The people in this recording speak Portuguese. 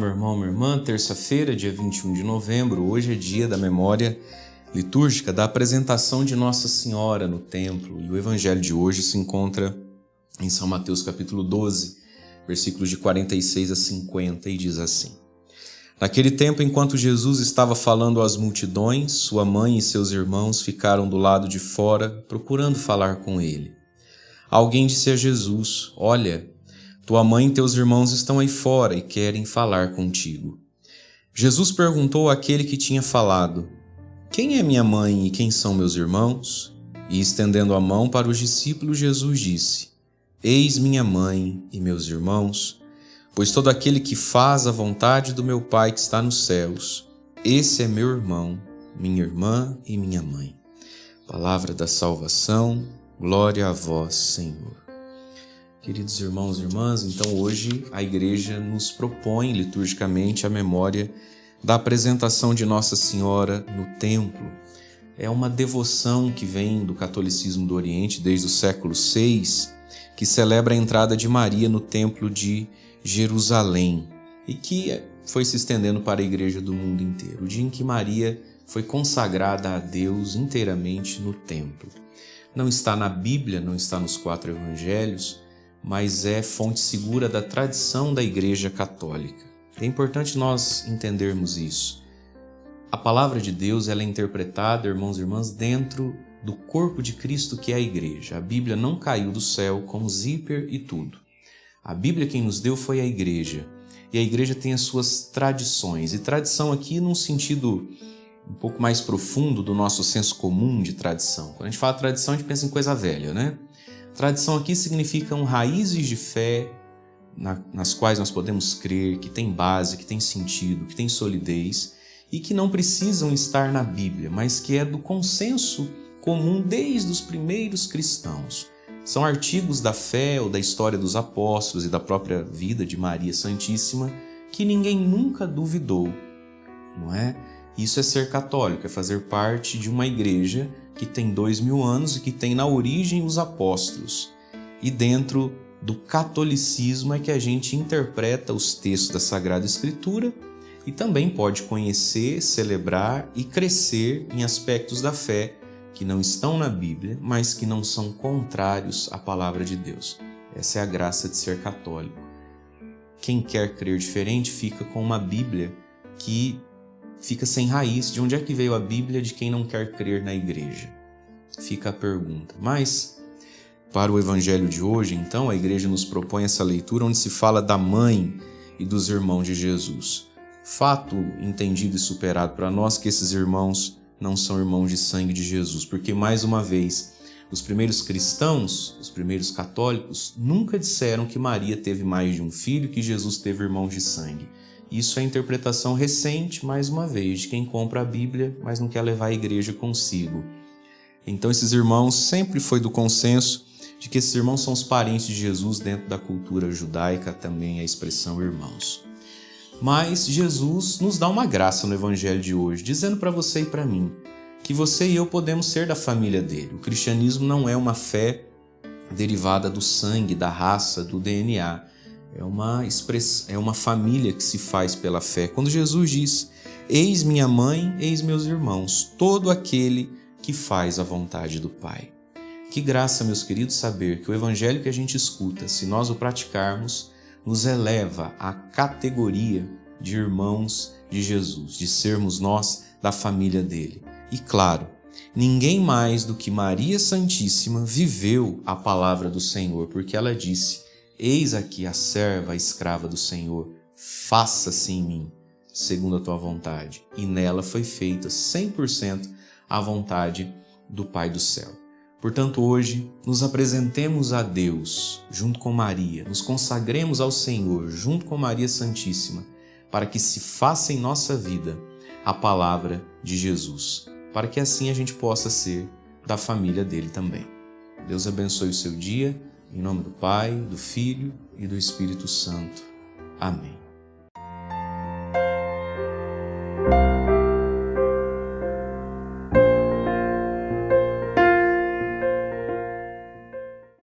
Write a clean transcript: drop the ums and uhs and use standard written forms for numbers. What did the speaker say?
meu irmão, minha irmã. Terça-feira, dia 21 de novembro, hoje é dia da memória litúrgica da apresentação de Nossa Senhora no templo. E o evangelho de hoje se encontra em São Mateus capítulo 12, versículos de 46 a 50, e diz assim: Naquele tempo, enquanto Jesus estava falando às multidões, sua mãe e seus irmãos ficaram do lado de fora, procurando falar com ele. Alguém disse a Jesus: Olha, tua mãe e teus irmãos estão aí fora e querem falar contigo. Jesus perguntou àquele que tinha falado: Quem é minha mãe e quem são meus irmãos? E estendendo a mão para os discípulos, Jesus disse: Eis minha mãe e meus irmãos, pois todo aquele que faz a vontade do meu Pai que está nos céus, esse é meu irmão, minha irmã e minha mãe. Palavra da salvação, glória a vós, Senhor. Queridos irmãos e irmãs, então hoje a Igreja nos propõe liturgicamente a memória da apresentação de Nossa Senhora no templo. É uma devoção que vem do catolicismo do Oriente desde o século VI, que celebra a entrada de Maria no templo de Jerusalém e que foi se estendendo para a Igreja do mundo inteiro, o dia em que Maria foi consagrada a Deus inteiramente no templo. Não está na Bíblia, não está nos 4 evangelhos, mas é fonte segura da tradição da Igreja Católica. É importante nós entendermos isso. A palavra de Deus ela é interpretada, irmãos e irmãs, dentro do corpo de Cristo que é a Igreja. A Bíblia não caiu do céu com zíper e tudo. A Bíblia quem nos deu foi a Igreja. E a Igreja tem as suas tradições. E tradição aqui num sentido um pouco mais profundo do nosso senso comum de tradição. Quando a gente fala tradição, a gente pensa em coisa velha, né? Tradição aqui significam raízes de fé nas quais nós podemos crer, que tem base, que tem sentido, que tem solidez e que não precisam estar na Bíblia, mas que é do consenso comum desde os primeiros cristãos. São artigos da fé ou da história dos apóstolos e da própria vida de Maria Santíssima que ninguém nunca duvidou, não é? Isso é ser católico, é fazer parte de uma igreja que tem 2000 anos e que tem na origem os apóstolos. E dentro do catolicismo é que a gente interpreta os textos da Sagrada Escritura e também pode conhecer, celebrar e crescer em aspectos da fé que não estão na Bíblia, mas que não são contrários à palavra de Deus. Essa é a graça de ser católico. Quem quer crer diferente fica com uma Bíblia que fica sem raiz. De onde é que veio a Bíblia de quem não quer crer na Igreja? Fica a pergunta. Mas, para o Evangelho de hoje, então, a Igreja nos propõe essa leitura onde se fala da mãe e dos irmãos de Jesus. Fato entendido e superado para nós que esses irmãos não são irmãos de sangue de Jesus, porque, mais uma vez, os primeiros cristãos, os primeiros católicos, nunca disseram que Maria teve mais de um filho, que Jesus teve irmãos de sangue. Isso é a interpretação recente, mais uma vez, de quem compra a Bíblia, mas não quer levar a igreja consigo. Então, esses irmãos, sempre foi do consenso de que esses irmãos são os parentes de Jesus dentro da cultura judaica, também a expressão irmãos. Mas Jesus nos dá uma graça no Evangelho de hoje, dizendo para você e para mim que você e eu podemos ser da família dele. O cristianismo não é uma fé derivada do sangue, da raça, do DNA. É uma família que se faz pela fé. Quando Jesus diz, eis minha mãe, eis meus irmãos, todo aquele que faz a vontade do Pai. Que graça, meus queridos, saber que o evangelho que a gente escuta, se nós o praticarmos, nos eleva à categoria de irmãos de Jesus, de sermos nós da família dele. E claro, ninguém mais do que Maria Santíssima viveu a palavra do Senhor, porque ela disse, eis aqui a serva, a escrava do Senhor, faça-se em mim, segundo a tua vontade. E nela foi feita 100% a vontade do Pai do céu. Portanto, hoje, nos apresentemos a Deus junto com Maria, nos consagremos ao Senhor junto com Maria Santíssima, para que se faça em nossa vida a palavra de Jesus, para que assim a gente possa ser da família dele também. Deus abençoe o seu dia. Em nome do Pai, do Filho e do Espírito Santo. Amém.